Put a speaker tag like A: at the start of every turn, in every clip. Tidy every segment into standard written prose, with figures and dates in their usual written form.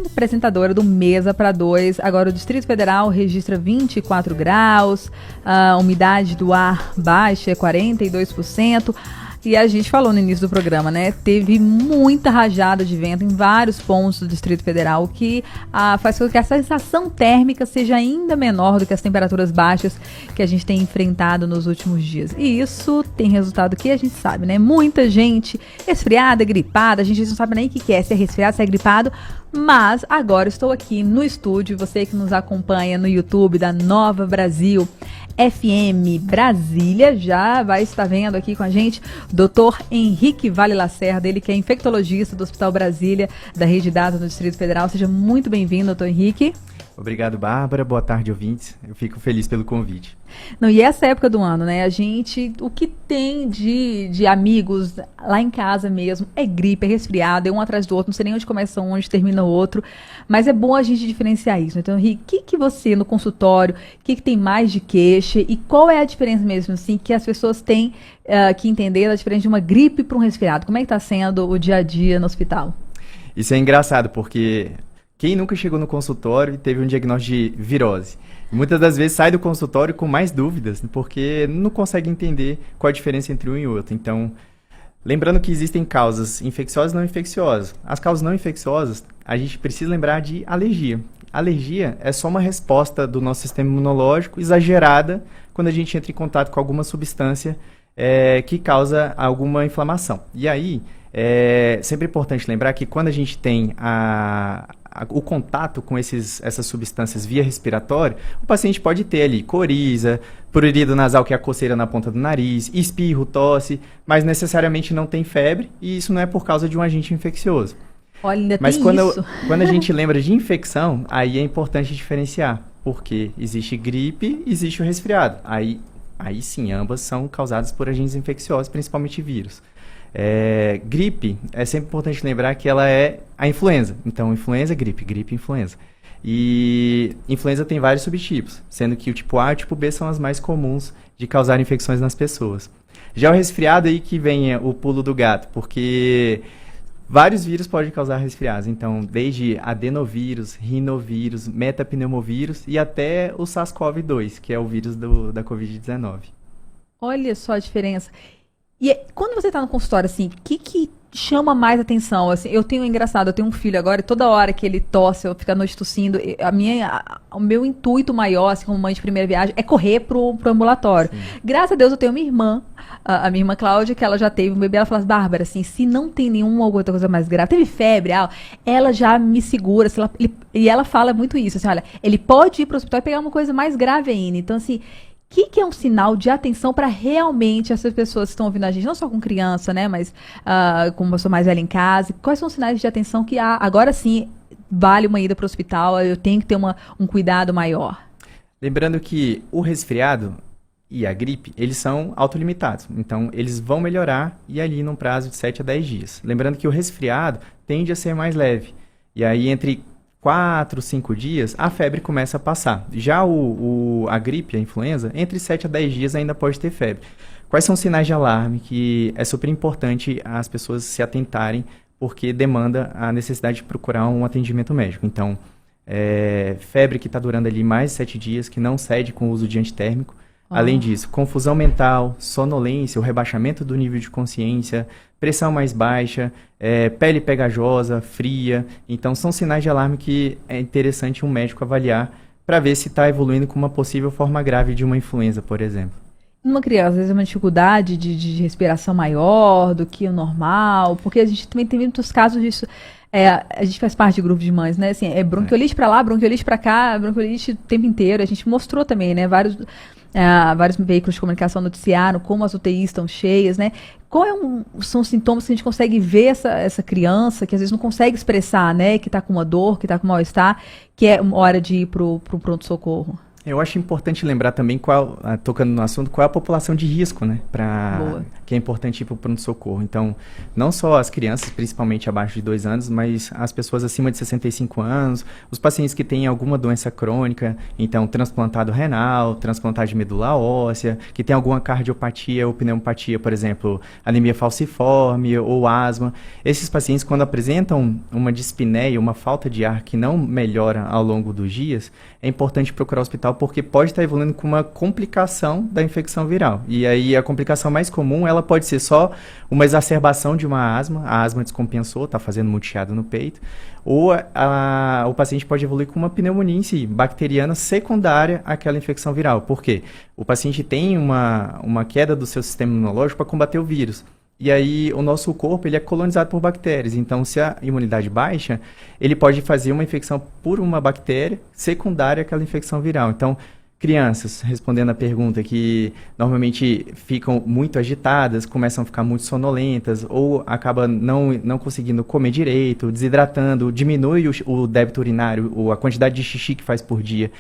A: apresentadora do Mesa para Dois. Agora o Distrito Federal registra 24 graus, a umidade do ar baixa é 42%. E a gente falou no início do programa, né? Teve muita rajada de vento em vários pontos do Distrito Federal, o que faz com que a sensação térmica seja ainda menor do que as temperaturas baixas que a gente tem enfrentado nos últimos dias. E isso tem resultado que a gente sabe, né? Muita gente resfriada, gripada, a gente não sabe nem o que é, se é resfriado, se é gripado. Mas agora estou aqui no estúdio, você que nos acompanha no YouTube da Nova Brasil FM Brasília, já vai estar vendo aqui com a gente Dr. Henrique Vale Lacerda, ele que é infectologista do Hospital Brasília, da Rede Data do Distrito Federal. Seja muito bem-vindo, doutor Henrique.
B: Obrigado, Bárbara. Boa tarde, ouvintes. Eu fico feliz pelo convite.
A: Não, e essa época do ano, né? O que tem de amigos lá em casa mesmo é gripe, é resfriado, é um atrás do outro, não sei nem onde começa um, onde termina o outro, mas é bom a gente diferenciar isso. Então, Henrique, o que você no consultório, o que tem mais de queixa e qual é a diferença mesmo, assim, que as pessoas têm que entender a diferença de uma gripe para um resfriado? Como é que está sendo o dia a dia no hospital?
B: Isso é engraçado, porque quem nunca chegou no consultório e teve um diagnóstico de virose? Muitas das vezes sai do consultório com mais dúvidas, porque não consegue entender qual a diferença entre um e outro. Então, lembrando que existem causas infecciosas e não infecciosas. As causas não infecciosas, a gente precisa lembrar de alergia. Alergia é só uma resposta do nosso sistema imunológico exagerada quando a gente entra em contato com alguma substância que causa alguma inflamação. E aí, é sempre importante lembrar que quando a gente tem o contato com essas substâncias via respiratória, o paciente pode ter ali coriza, prurido nasal, que é a coceira na ponta do nariz, espirro, tosse, mas necessariamente não tem febre, e isso não é por causa de um agente infeccioso.
A: Olha, ainda
B: mas
A: tem isso.
B: Quando a gente lembra de infecção, aí é importante diferenciar, porque existe gripe, existe o resfriado. Aí sim, ambas são causadas por agentes infecciosos, principalmente vírus. Gripe, é sempre importante lembrar que ela é a influenza. Então, influenza, gripe, influenza. E influenza tem vários subtipos, sendo que o tipo A e o tipo B são as mais comuns de causar infecções nas pessoas. Já o resfriado aí que vem o pulo do gato, porque vários vírus podem causar resfriados. Então, desde adenovírus, rinovírus, metapneumovírus e até o SARS-CoV-2, que é o vírus da Covid-19.
A: Olha só a diferença. E quando você está no consultório, assim, o que chama mais atenção? Assim, eu tenho um filho agora, e toda hora que ele tosse, eu fico à noite tossindo, o meu intuito maior, assim, como mãe de primeira viagem, é correr pro ambulatório. Sim. Graças a Deus eu tenho minha irmã, a minha irmã Cláudia, que ela já teve um bebê, ela fala assim, Bárbara, assim, se não tem nenhuma outra coisa mais grave, teve febre, ela já me segura, assim, e ela fala muito isso, assim, olha, ele pode ir pro hospital e pegar uma coisa mais grave ainda. Então, assim, o que é um sinal de atenção para realmente essas pessoas que estão ouvindo a gente, não só com criança, né, mas com uma pessoa mais velha em casa? Quais são os sinais de atenção que agora sim vale uma ida para o hospital, eu tenho que ter um cuidado maior?
B: Lembrando que o resfriado e a gripe, eles são autolimitados, então eles vão melhorar e ali num prazo de 7 a 10 dias. Lembrando que o resfriado tende a ser mais leve, e aí entre 4, 5 dias, a febre começa a passar. Já a gripe, a influenza, entre 7 a 10 dias ainda pode ter febre. Quais são os sinais de alarme que é super importante as pessoas se atentarem, porque demanda a necessidade de procurar um atendimento médico. Então, febre que está durando ali mais de 7 dias, que não cede com o uso de antitérmico. Além disso, confusão mental, sonolência, o rebaixamento do nível de consciência, pressão mais baixa, pele pegajosa, fria. Então, são sinais de alarme que é interessante um médico avaliar para ver se está evoluindo com uma possível forma grave de uma influenza, por exemplo.
A: Numa criança, às vezes é uma dificuldade de respiração maior do que o normal, porque a gente também tem muitos casos disso. A gente faz parte de grupo de mães, né? Assim, bronquiolite para lá, bronquiolite para cá, bronquiolite o tempo inteiro. A gente mostrou também, né? Vários veículos de comunicação noticiaram como as UTIs estão cheias, né? São os sintomas que a gente consegue ver essa criança, que às vezes não consegue expressar, né? Que está com uma dor, que está com mal-estar, que é hora de ir para o pronto-socorro.
B: Eu acho importante lembrar também, tocando no assunto, qual é a população de risco, né? que é importante ir para o pronto-socorro. Então, não só as crianças, principalmente abaixo de 2 anos, mas as pessoas acima de 65 anos, os pacientes que têm alguma doença crônica, então transplantado renal, transplantado de medula óssea, que tem alguma cardiopatia ou pneumopatia, por exemplo, anemia falciforme ou asma. Esses pacientes, quando apresentam uma dispneia, uma falta de ar que não melhora ao longo dos dias, é importante procurar o hospital porque pode estar evoluindo com uma complicação da infecção viral. E aí a complicação mais comum, ela pode ser só uma exacerbação de uma asma, a asma descompensou, está fazendo muito chiado no peito, ou o paciente pode evoluir com uma pneumonia em si, bacteriana secundária àquela infecção viral. Por quê? O paciente tem uma queda do seu sistema imunológico para combater o vírus. E aí o nosso corpo ele é colonizado por bactérias. Então, se a imunidade baixa, ele pode fazer uma infecção por uma bactéria secundária àquela infecção viral. Então, crianças, respondendo a pergunta, que normalmente ficam muito agitadas, começam a ficar muito sonolentas ou acabam não conseguindo comer direito, desidratando, diminui o débito urinário, ou a quantidade de xixi que faz por dia.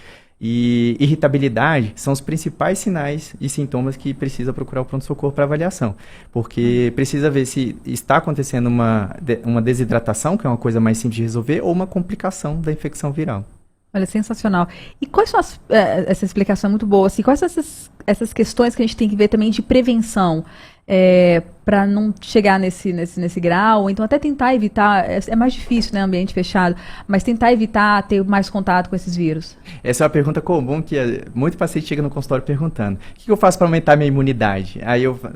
B: E irritabilidade são os principais sinais e sintomas que precisa procurar o pronto-socorro para avaliação. Porque precisa ver se está acontecendo uma desidratação, que é uma coisa mais simples de resolver, ou uma complicação da infecção viral.
A: Olha, sensacional. E quais são essa explicação é muito boa, assim, quais são essas questões que a gente tem que ver também de prevenção, para não chegar nesse grau, ou então até tentar evitar, é mais difícil, né, ambiente fechado, mas tentar evitar ter mais contato com esses vírus?
B: Essa é uma pergunta comum que muito paciente chega no consultório perguntando: o que eu faço para aumentar a minha imunidade?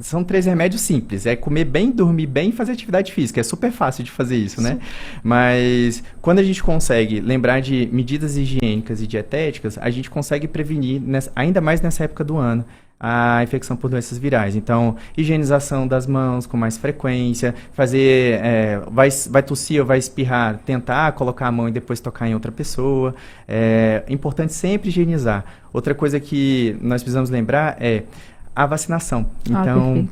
B: São 3 remédios simples, é comer bem, dormir bem e fazer atividade física, é super fácil de fazer isso, né? Mas quando a gente consegue lembrar de medidas higiênicas e dietéticas, a gente consegue prevenir, ainda mais nessa época do ano, a infecção por doenças virais. Então, higienização das mãos com mais frequência, fazer, vai tossir ou vai espirrar, tentar colocar a mão e depois tocar em outra pessoa. É importante sempre higienizar. Outra coisa que nós precisamos lembrar é a vacinação. Então,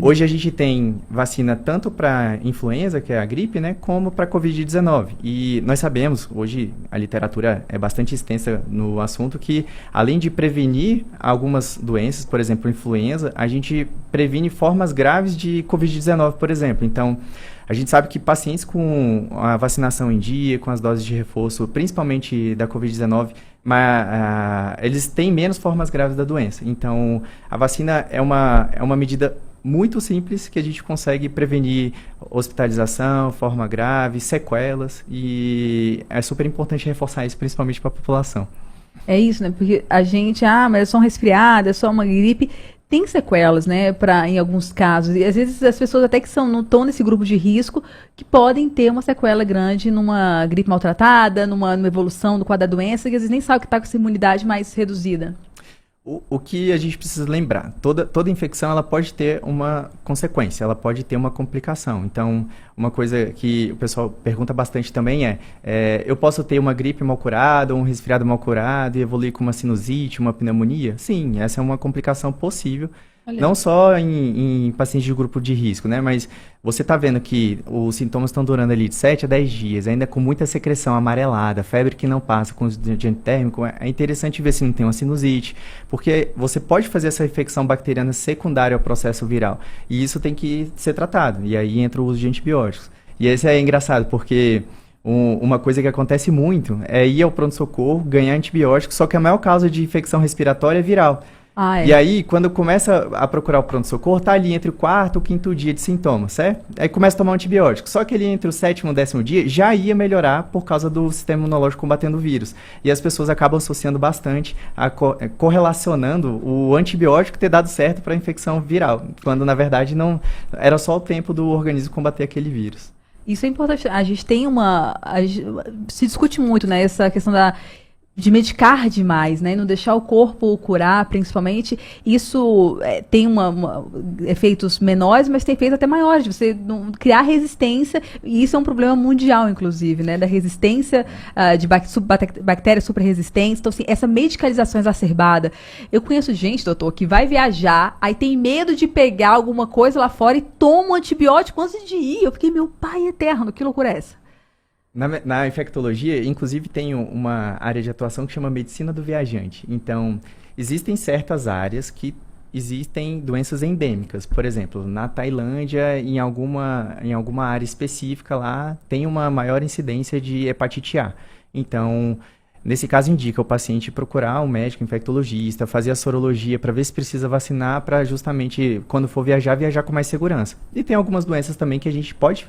B: hoje a gente tem vacina tanto para influenza, que é a gripe, né, como para Covid-19. E nós sabemos, hoje a literatura é bastante extensa no assunto, que além de prevenir algumas doenças, por exemplo, influenza, a gente previne formas graves de Covid-19, por exemplo. Então, a gente sabe que pacientes com a vacinação em dia, com as doses de reforço, principalmente da Covid-19, eles têm menos formas graves da doença. Então, a vacina é uma medida muito simples que a gente consegue prevenir hospitalização, forma grave, sequelas, e é super importante reforçar isso, principalmente para a população.
A: É isso, né? Porque a gente, mas é só um resfriado, é só uma gripe. Tem sequelas, né, em alguns casos. E às vezes as pessoas até que não estão nesse grupo de risco, que podem ter uma sequela grande numa gripe maltratada, numa evolução do quadro da doença, que às vezes nem sabe que está com essa imunidade mais reduzida.
B: O que a gente precisa lembrar, toda infecção ela pode ter uma consequência, ela pode ter uma complicação. Então, uma coisa que o pessoal pergunta bastante também eu posso ter uma gripe mal curada, um resfriado mal curado e evoluir com uma sinusite, uma pneumonia? Sim, essa é uma complicação possível. Olha. Não só em pacientes de grupo de risco, né? Mas você está vendo que os sintomas estão durando ali de 7 a 10 dias, ainda com muita secreção amarelada, febre que não passa com o antitérmico. É interessante ver se não tem uma sinusite, porque você pode fazer essa infecção bacteriana secundária ao processo viral. E isso tem que ser tratado. E aí entra o uso de antibióticos. E esse é engraçado, porque uma coisa que acontece muito é ir ao pronto-socorro, ganhar antibiótico, só que a maior causa de infecção respiratória é viral. E aí, quando começa a procurar o pronto-socorro, tá ali entre o 4º e o 5º dia de sintomas, certo? Aí começa a tomar um antibiótico. Só que ali entre o 7º e o 10º dia já ia melhorar por causa do sistema imunológico combatendo o vírus. E as pessoas acabam associando bastante, correlacionando o antibiótico ter dado certo para a infecção viral, quando na verdade não era só o tempo do organismo combater aquele vírus.
A: Isso é importante. A gente tem se discute muito, né, essa questão de medicar demais, né? Não deixar o corpo curar, principalmente. Isso tem efeitos menores, mas tem efeitos até maiores, de você criar resistência, e isso é um problema mundial, inclusive, né? Da resistência de bactérias super resistentes. Então, assim, essa medicalização exacerbada. Eu conheço gente, doutor, que vai viajar, aí tem medo de pegar alguma coisa lá fora e toma um antibiótico antes de ir. Eu fiquei, meu pai eterno, que loucura é essa?
B: Na infectologia, inclusive, tem uma área de atuação que chama medicina do viajante. Então, existem certas áreas que existem doenças endêmicas. Por exemplo, na Tailândia, em alguma área específica lá, tem uma maior incidência de hepatite A. Então, nesse caso, indica o paciente procurar um médico infectologista, fazer a sorologia para ver se precisa vacinar para justamente, quando for viajar com mais segurança. E tem algumas doenças também que a gente pode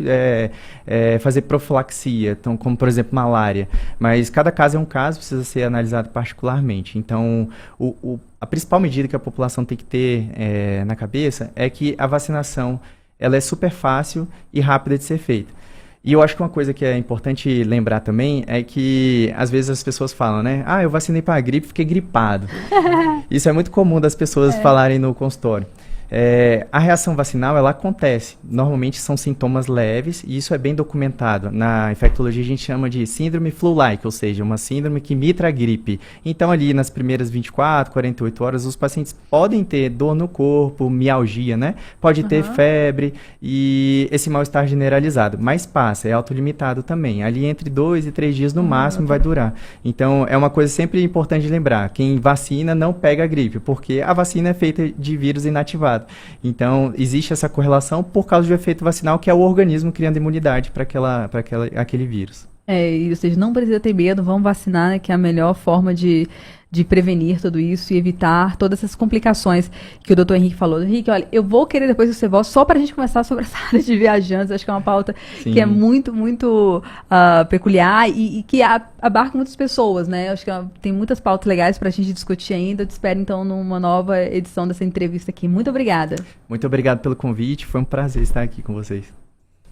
B: fazer profilaxia, então, como, por exemplo, malária. Mas cada caso é um caso, precisa ser analisado particularmente. Então, a principal medida que a população tem que ter na cabeça é que a vacinação ela é super fácil e rápida de ser feita. E eu acho que uma coisa que é importante lembrar também é que, às vezes, as pessoas falam, né? Ah, eu vacinei para a gripe, fiquei gripado. Isso é muito comum das pessoas falarem no consultório. A reação vacinal, ela acontece. Normalmente são sintomas leves e isso é bem documentado. Na infectologia a gente chama de síndrome flu-like, ou seja, uma síndrome que imita a gripe. Então ali nas primeiras 24, 48 horas os pacientes podem ter dor no corpo, mialgia, né? Pode ter febre e esse mal-estar generalizado. Mas passa, é autolimitado também. Ali entre 2 e 3 dias no máximo vai durar. Então é uma coisa sempre importante de lembrar. Quem vacina não pega a gripe, porque a vacina é feita de vírus inativado. Então, existe essa correlação por causa do efeito vacinal, que é o organismo criando imunidade para aquele vírus.
A: Ou seja, não precisa ter medo, vamos vacinar, né, que é a melhor forma de prevenir tudo isso e evitar todas essas complicações que o Dr. Henrique falou. Henrique, olha, eu vou querer depois que você volta só para a gente conversar sobre essa área de viajantes. Acho que é uma pauta que é muito, muito peculiar e que abarca muitas pessoas, né? Acho que tem muitas pautas legais para a gente discutir ainda. Eu te espero, então, numa nova edição dessa entrevista aqui. Muito obrigada.
B: Muito obrigado pelo convite. Foi um prazer estar aqui com vocês.